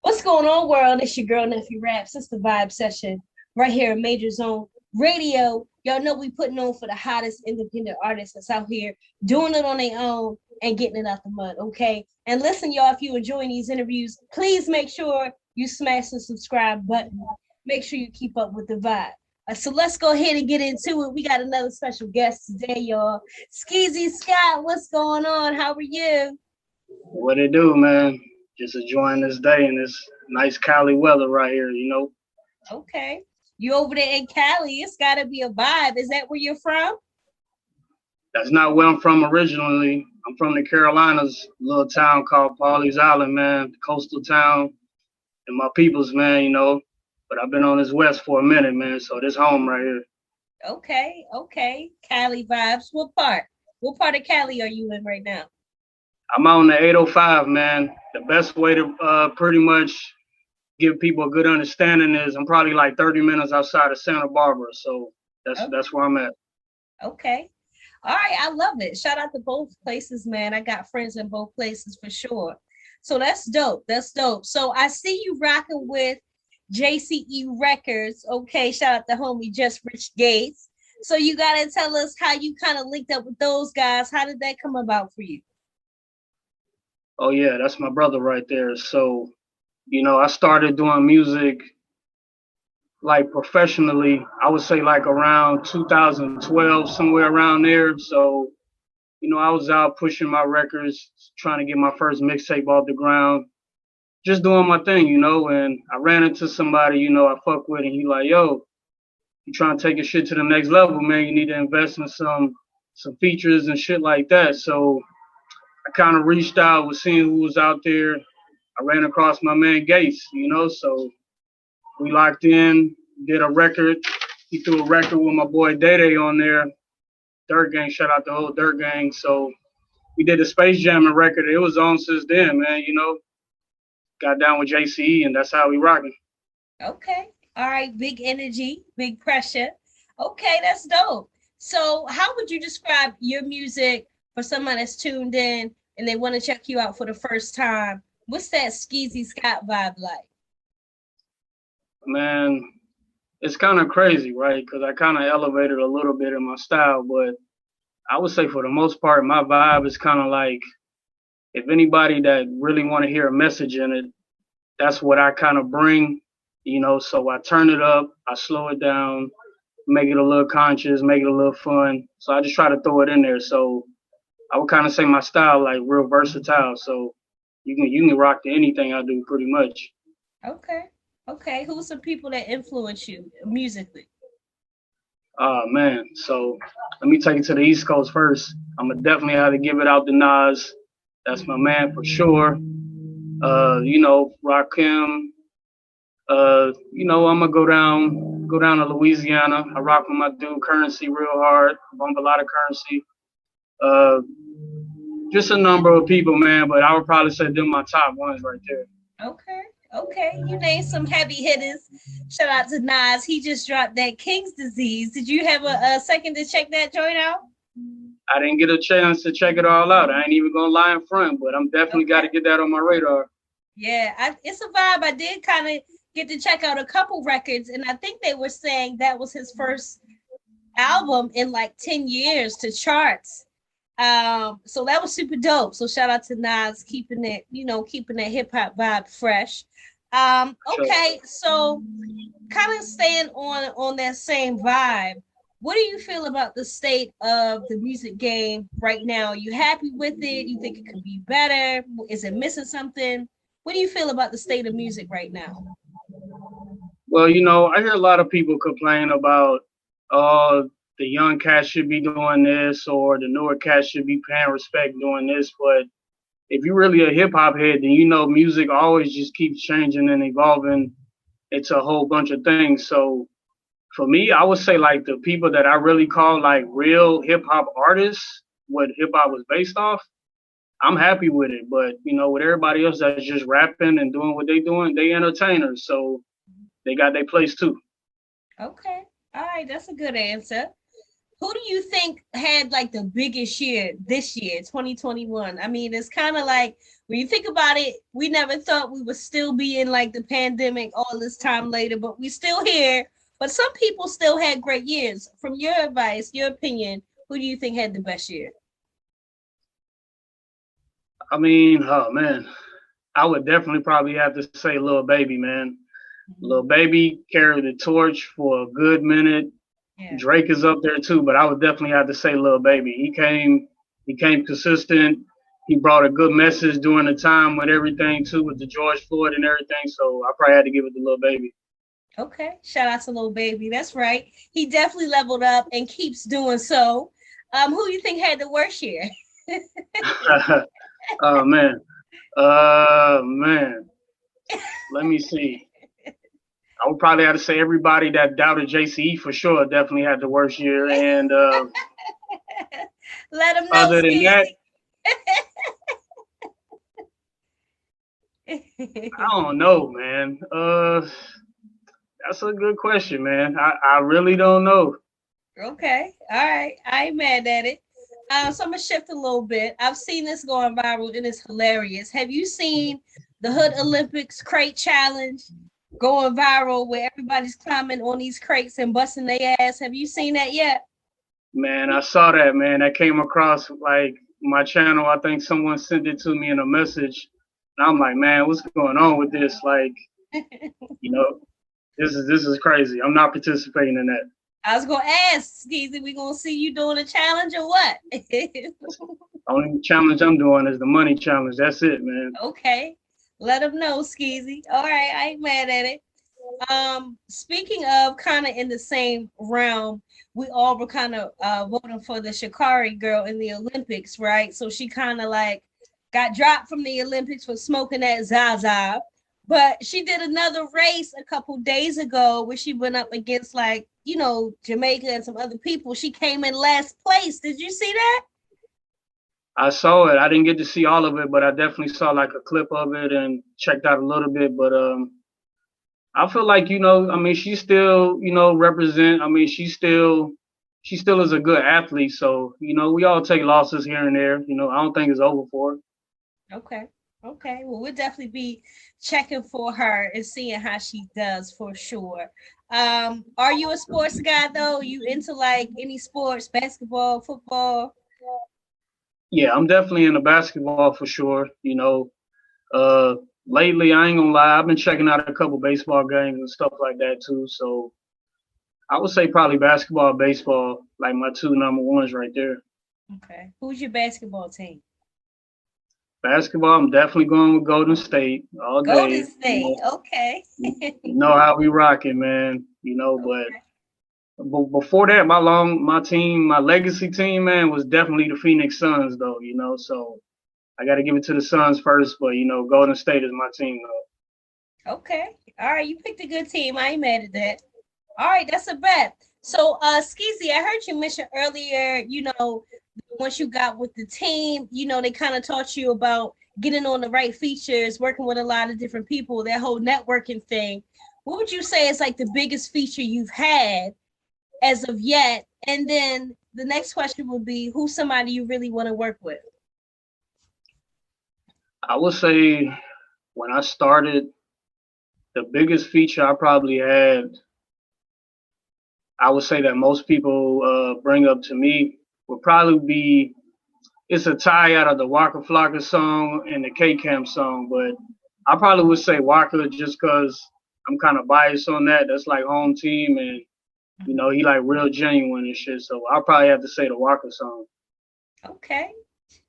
What's going on, world? It's your girl, Nephew Raps. It's the Vibe Session right here at Major Zone Radio. Y'all know we putting on for the hottest independent artists that's out here doing it on their own and getting it out the mud, okay? And listen, y'all, if you enjoying these interviews, please make sure you smash the subscribe button. Make sure you keep up with the vibe. So let's go ahead and get into it. We got another special guest today, y'all. Skeezy Scott, what's going on? How are you? What it do, man? Just enjoying this day and this nice Cali weather right here, Okay. You over there in Cali, it's got to be a vibe. Is that where you're from? That's not where I'm from originally. I'm from the Carolinas, a little town called Pawleys Island, man, coastal town. And my peoples, man. But I've been on this west for a minute, man, so this home right here. Okay. Cali vibes. What part? What part of Cali are you in right now? I'm out on the 805, man. The best way to pretty much give people a good understanding is I'm probably like 30 minutes outside of Santa Barbara, so that's where I'm at. Okay. All right, I love it. Shout out to both places, man. I got friends in both places for sure. So that's dope. So I see you rocking with JCE Records. Okay, shout out to homie Just Rich Gates. So you gotta tell us how you kind of linked up with those guys. How did that come about for you? Oh yeah, that's my brother right there. So, I started doing music like professionally, I would say like around 2012, somewhere around there. So, I was out pushing my records, trying to get my first mixtape off the ground, just doing my thing, and I ran into somebody, I fuck with, and he like, yo, you trying to take your shit to the next level, man, you need to invest in some features and shit like that. So I kind of reached out, was seeing who was out there. I ran across my man Gates, so we locked in, did a record. He threw a record with my boy Day Day on there. Dirt Gang, shout out the whole Dirt Gang. So we did a Space Jamming record. It was on since then, man, Got down with JCE, and that's how we rocking. Okay. All right. Big energy, big pressure. Okay, that's dope. So how would you describe your music for someone that's tuned in and they want to check you out for the first time? What's that Skeezy Scott vibe like? Man, it's kind of crazy, right? Because I kind of elevated a little bit in my style, but I would say for the most part, my vibe is kind of like if anybody that really want to hear a message in it, that's what I kind of bring, So I turn it up, I slow it down, make it a little conscious, make it a little fun. So I just try to throw it in there. So I would kind of say my style like real versatile. So you can rock to anything I do pretty much. Okay. Who's some people that influence you musically? Oh man. So let me take it to the East Coast first. I'm gonna definitely have to give it out to Nas. That's my man for sure. Rakim. I'm gonna go down to Louisiana. I rock with my dude Currency real hard. Bump a lot of Currency. Uh, just a number of people, man. But I would probably say them my top ones right there. Okay. You named some heavy hitters. Shout out to Nas. He just dropped that King's Disease. Did you have a second to check that joint out? I didn't get a chance to check it all out. I ain't even gonna lie in front, but I'm definitely got to get that on my radar. Yeah, it's a vibe. I did kind of get to check out a couple records, and I think they were saying that was his first album in like 10 years to charts. So that was super dope. So shout out to Nas keeping that hip hop vibe fresh. Okay, so kind of staying on that same vibe. What do you feel about the state of the music game right now? Are you happy with it? You think it could be better? Is it missing something? What do you feel about the state of music right now? Well, I hear a lot of people complain about, the young cats should be doing this or the newer cats should be paying respect doing this. But if you're really a hip hop head, then music always just keeps changing and evolving into a whole bunch of things. So for me, I would say like the people that I really call like real hip hop artists, what hip hop was based off, I'm happy with it. But with everybody else that's just rapping and doing what they doing, they entertainers. So they got their place too. Okay. All right, that's a good answer. Who do you think had like the biggest year this year, 2021? I mean, it's kind of like when you think about it, we never thought we would still be in like the pandemic all this time later, but we still here. But some people still had great years. From your advice, your opinion, who do you think had the best year? I mean, oh man, I would definitely probably have to say Lil Baby, man. Lil Baby carried the torch for a good minute. Yeah. Drake is up there too, but I would definitely have to say Lil Baby. He came consistent. He brought a good message during the time with everything too, with the George Floyd and everything. So I probably had to give it to Lil Baby. Okay. Shout out to Lil Baby. That's right. He definitely leveled up and keeps doing so. Who do you think had the worst year? Oh man. Man. Let me see. I would probably have to say everybody that doubted JCE for sure definitely had the worst year. And Let him know, other than that, Skeezy. I don't know, man. That's a good question, man. I really don't know. Okay. All right. I ain't mad at it. So I'm gonna shift a little bit. I've seen this going viral and it's hilarious. Have you seen the Hood Olympics crate challenge going viral where everybody's climbing on these crates and busting their ass? Have you seen that yet? Man, I saw that, man. That came across like my channel. I think someone sent it to me in a message. And I'm like, man, what's going on with this? Like, you know, this is crazy. I'm not participating in that. I was gonna ask, Skeezy, we gonna see you doing a challenge or what? Only challenge I'm doing is the money challenge. That's it, man. Okay. Let them know, Skeezy. All right, I ain't mad at it. Speaking of kind of in the same realm, we all were kind of voting for the Shakari girl in the Olympics, right? So she kind of like got dropped from the Olympics for smoking that Zaza. But she did another race a couple days ago where she went up against like, Jamaica and some other people. She came in last place. Did you see that? I saw it. I didn't get to see all of it, but I definitely saw like a clip of it and checked out a little bit. But I feel like, I mean, she still, represent. I mean, she still is a good athlete. So, we all take losses here and there. I don't think it's over for her. Okay. Okay. Well, we'll definitely be checking for her and seeing how she does for sure. Are you a sports guy though? You into like any sports, basketball, football? Yeah, I'm definitely into basketball for sure. Uh, lately, I ain't gonna lie, I've been checking out a couple baseball games and stuff like that too. So I would say probably basketball, baseball, like my two number ones right there. Okay. Who's your basketball team? Basketball, I'm definitely going with Golden State all Golden day. State. Okay. You know how we rocking, man. Okay. But before that, my team, my legacy team, man, was definitely the Phoenix Suns, though. So I got to give it to the Suns first, but Golden State is my team, though. Okay. All right. You picked a good team. I ain't mad at that. All right. That's a bet. So, Skeezy, I heard you mention earlier, once you got with the team, they kind of taught you about getting on the right features, working with a lot of different people, that whole networking thing. What would you say is like the biggest feature you've had as of yet? And then the next question would be, who's somebody you really want to work with? I would say when I started, the biggest feature I probably had, I would say that most people bring up to me would probably be it's a tie out of the Waka Flocka song and the K Camp song, but I probably would say Waka just because I'm kind of biased on that. That's like home team, and he like real genuine and shit. So I'll probably have to say the Waka song. Okay.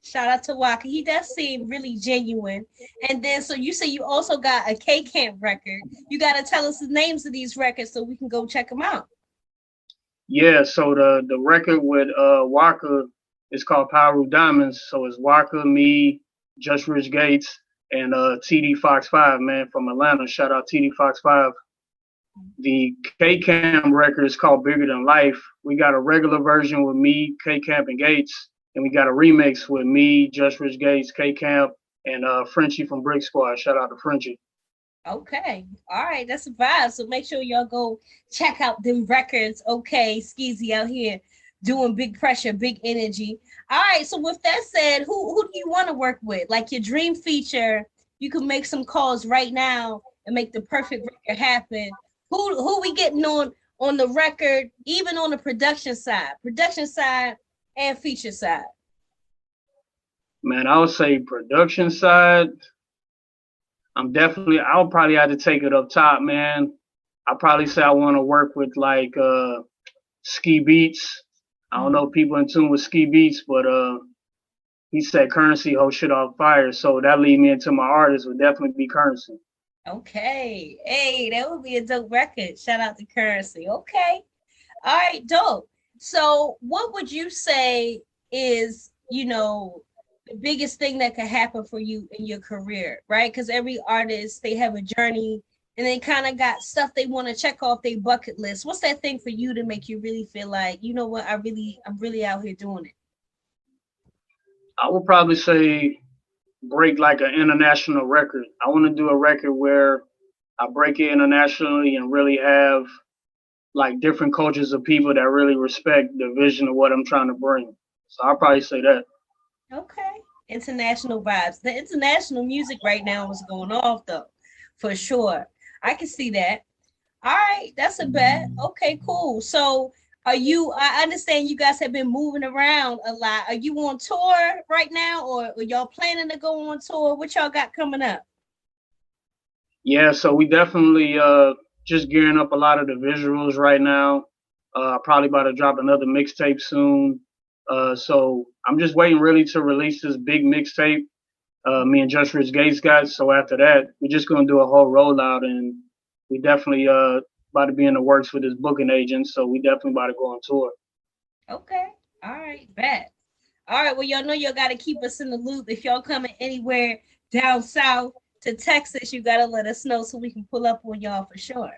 Shout out to Waka. He does seem really genuine. And then, so you say you also got a K Camp record. You got to tell us the names of these records so we can go check them out. Yeah, so the record with Waka is called Power Diamonds. So it's Waka, me, Just Rich Gates, and TD Fox 5, man, from Atlanta. Shout out TD Fox 5. The K Camp record is called Bigger Than Life. We got a regular version with me, K Camp, and Gates, and we got a remix with me, Just Rich Gates, K Camp, and Frenchie from Brick Squad. Shout out to Frenchie. Okay. All right. That's a vibe. So make sure y'all go check out them records. Okay. Skeezy out here doing big pressure, big energy. All right. So with that said, who do you want to work with? Like your dream feature, you can make some calls right now and make the perfect record happen. Who we getting on the record, even on the production side and feature side? Man, I would say production side. I'll probably have to take it up top, man. I probably say I want to work with like Ski Beats. I don't know people in tune with Ski Beats, but he said Currency whole shit off fire. So that lead me into my artist would definitely be Currency. Okay. Hey, that would be a dope record. Shout out to Currency. Okay. All right, dope. So what would you say is, the biggest thing that could happen for you in your career, right? Because every artist, they have a journey and they kind of got stuff they want to check off their bucket list. What's that thing for you to make you really feel like, you know what, I'm really out here doing it? I would probably say break like an international record. I want to do a record where I break it internationally and really have like different cultures of people that really respect the vision of what I'm trying to bring. So I'll probably say that. Okay. International vibes. The international music right now is going off though, for sure. I can see that. All right, that's a bet. Okay, cool. So I understand you guys have been moving around a lot. Are you on tour right now or are y'all planning to go on tour? What y'all got coming up? Yeah, so we definitely just gearing up a lot of the visuals right now. Probably about to drop another mixtape soon. So I'm just waiting really to release this big mixtape. Me and Just Rich Gates got. So after that, we're just gonna do a whole rollout, and we definitely about to be in the works with this booking agent. So we definitely about to go on tour. Okay. All right, bet. All right, well, y'all know y'all got to keep us in the loop. If y'all coming anywhere down south to Texas, you got to let us know so we can pull up on y'all for sure.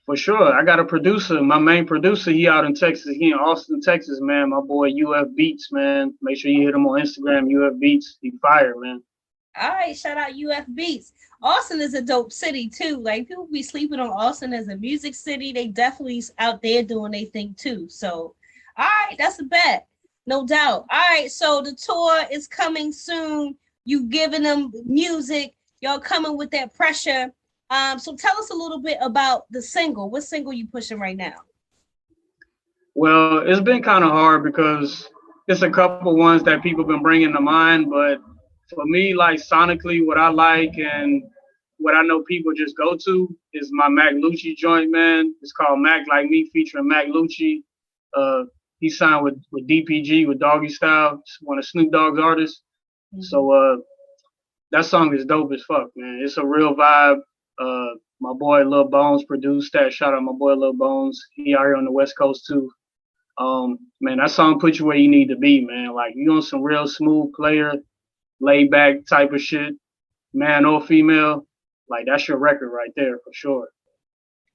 For sure, I got a producer. My main producer, he out in Texas. He in Austin, Texas, man. My boy UF Beats, man. Make sure you hit him on Instagram, UF Beats. He fire, man. All right, shout out UF Beats. Austin is a dope city too. Like people be sleeping on Austin as a music city. They definitely out there doing their thing too. So, all right, that's a bet, no doubt. All right, so the tour is coming soon. You giving them music. Y'all coming with that pressure. So tell us a little bit about the single. What single you pushing right now? Well, it's been kind of hard because it's a couple ones that people been bringing to mind, but for me, like sonically, what I like and what I know people just go to is my Mac Lucci joint, man. It's called Mac Like Me featuring Mac Lucci. Uh, he signed with DPG with Doggy Style, one of Snoop Dogg's artists. So that song is dope as fuck, man. It's a real vibe. My boy Lil Bones produced that. Shout out my boy Lil Bones. He out here on the West Coast too. Man, that song put you where you need to be, man. Like you on some real smooth player, laid back type of shit, man or female. Like that's your record right there for sure.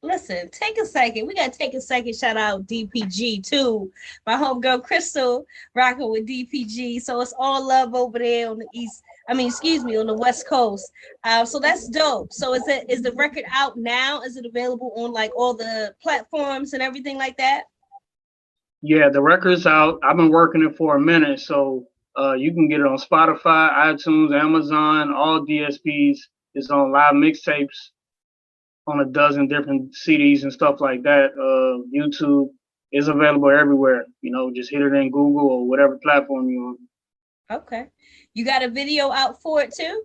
Listen, take a second. We gotta take a second. Shout out DPG too. My homegirl Crystal rocking with DPG. So it's all love over there on the east. I mean, excuse me, on the west coast. So that's dope. So is the record out now? Is it available on like all the platforms and everything like that? Yeah, the record's out. I've been working it for a minute, so you can get it on Spotify, iTunes, Amazon, all DSPs. It's on live mixtapes on a dozen different CDs and stuff like that. YouTube is available everywhere. You know, just hit it in Google or whatever platform you're on. Okay. You got a video out for it too?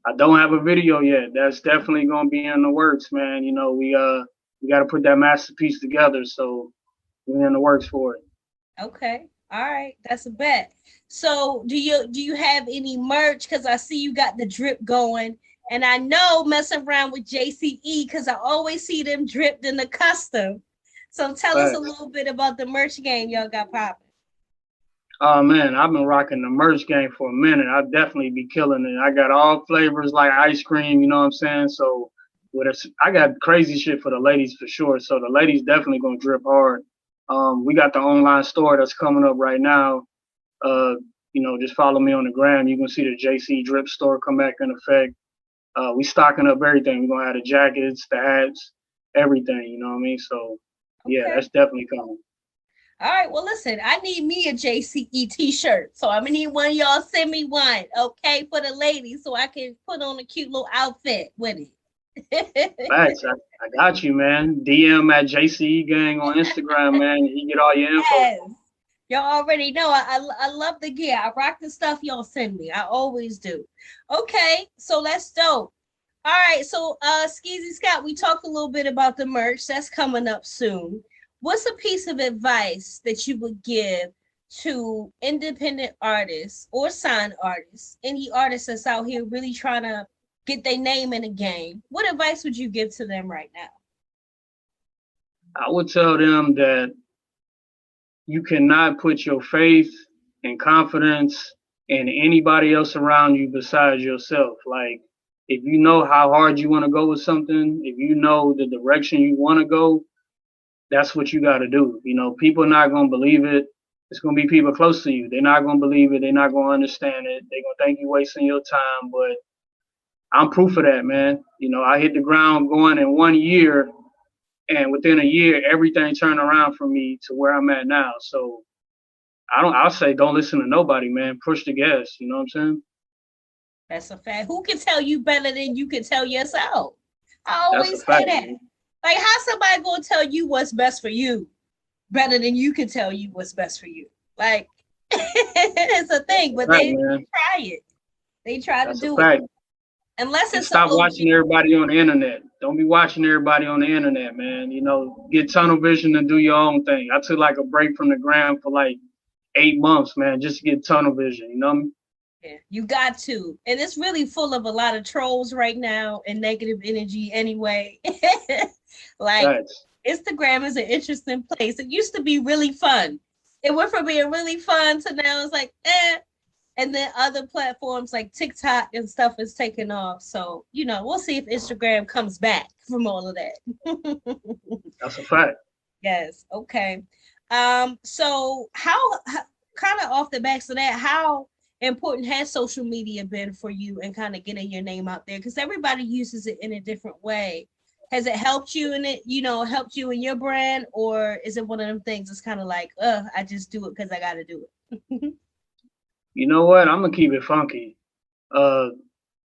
I don't have a video yet. That's definitely gonna be in the works, man. You know, we got to put that masterpiece together, so we're in the works for it. Okay. All right. That's a bet. So do you have any merch? Because I see you got the drip going. And I know messing around with JCE because I always see them dripped in the custom. So tell us a Facts. little bit about the merch game y'all got popping. Oh man, I've been rocking the merch game for a minute. I definitely be killing it. I got all flavors like ice cream, you know what I'm saying? So I got crazy shit for the ladies for sure. So the ladies definitely gonna drip hard. We got the online store that's coming up right now. Uh, just follow me on the gram. You can see the JC Drip store come back in effect. We stocking up everything. We're gonna have the jackets, the hats, everything. You know what I mean? So yeah, Okay. that's definitely coming. All right. Well, listen, I need me a JCE t-shirt. So I'm gonna need one of y'all send me one, okay, for the ladies so I can put on a cute little outfit with it. Facts. I got you, man. DM at JCE Gang on Instagram, man. You get all your info. Yes. Y'all already know I love the gear. I rock the stuff y'all send me. I always do. Okay, so let's dope. All right, so Skeezy Scott, we talked a little bit about the merch that's coming up soon. What's a piece of advice that you would give to independent artists or sign artists, any artists that's out here really trying to get their name in the game? What advice would you give to them right now? I would tell them that you cannot put your faith and confidence in anybody else around you besides yourself. Like, if you know how hard you want to go with something, if you know the direction you want to go, that's what you got to do. You know, people are not going to believe it. It's going to be people close to you. They're not going to believe it. They're not going to understand it. They're going to think you're wasting your time. But I'm proof of that, man. You know, I hit the ground going in 1 year, and within a year, everything turned around for me to where I'm at now. So I'll say don't listen to nobody, man. Push the gas. You know what I'm saying? That's a fact. Who can tell you better than you can tell yourself? I That's a always say fact, that. man. Like, how somebody gonna tell you what's best for you better than you can tell you what's best for you? Like, it's a That's thing, a but fact, they man. try it. They try to That's a do it. fact. Unless And it's some stop OG. watching everybody on the internet. Don't be watching everybody on the internet, man. You know, get tunnel vision and do your own thing. I took like a break from the gram for like 8 months, man, just to get tunnel vision. You know what I mean? Yeah, you got to. And it's really full of a lot of trolls right now and negative energy anyway. Like, Facts. Instagram is an interesting place. It used to be really fun. It went from being really fun to now it's like, eh. And then other platforms like TikTok and stuff is taking off. So, we'll see if Instagram comes back from all of that. That's a fact. Yes. Okay. So how kind of off the backs of that, how important has social media been for you and kind of getting your name out there? Because everybody uses it in a different way. Has it helped you in it, helped you in your brand, or is it one of them things that's kind of like, I just do it because I gotta do it? You know what? I'm gonna keep it funky. Uh,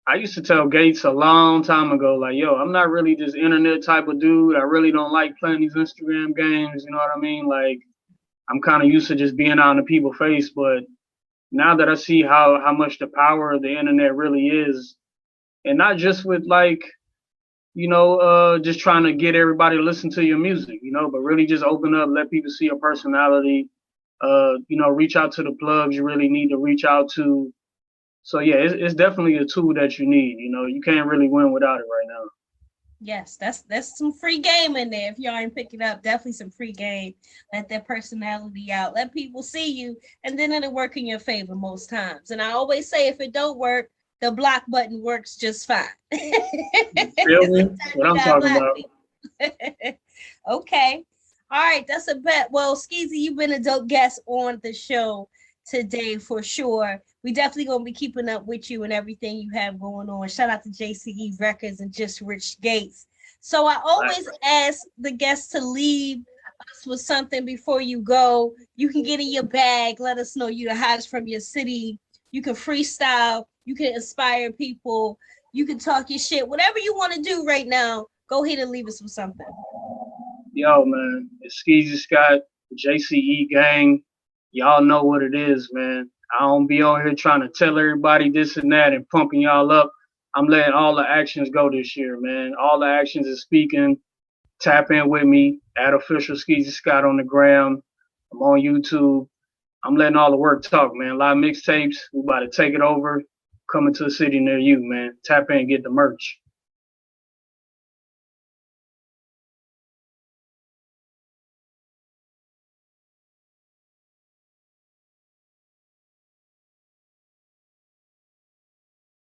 I used to tell Gates a long time ago, like, yo, I'm not really this internet type of dude. I really don't like playing these Instagram games. You know what I mean? Like, I'm kind of used to just being out in people's face. But now that I see how much the power of the internet really is, and not just with like, just trying to get everybody to listen to your music, but really just open up, let people see your personality. Reach out to the plugs you really need to reach out to. So yeah, it's definitely a tool that you need. You can't really win without it right now. Yes, that's some free game in there. If y'all ain't pick it up, definitely some free game. Let that personality out. Let people see you, and then it'll work in your favor most times. And I always say, if it don't work, the block button works just fine. Feel me? Sometimes What you I'm gotta talking block about. people. Okay. All right, that's a bet. Well, Skeezy, you've been a dope guest on the show today for sure. We definitely gonna be keeping up with you and everything you have going on. Shout out to JCE Records and Just Rich Gates. So I always ask the guests to leave us with something before you go. You can get in your bag, let us know you the hottest from your city. You can freestyle, you can inspire people, you can talk your shit, whatever you want to do right now. Go ahead and leave us with something. Yo, man, it's Skeezy Scott, JCE gang. Y'all know what it is, man. I don't be on here trying to tell everybody this and that and pumping y'all up. I'm letting all the actions go this year, man. All the actions is speaking. Tap in with me at official Skeezy Scott on the gram. I'm on YouTube. I'm letting all the work talk, man. A lot of mixtapes. We about to take it over. Coming to a city near you, man. Tap in and get the merch.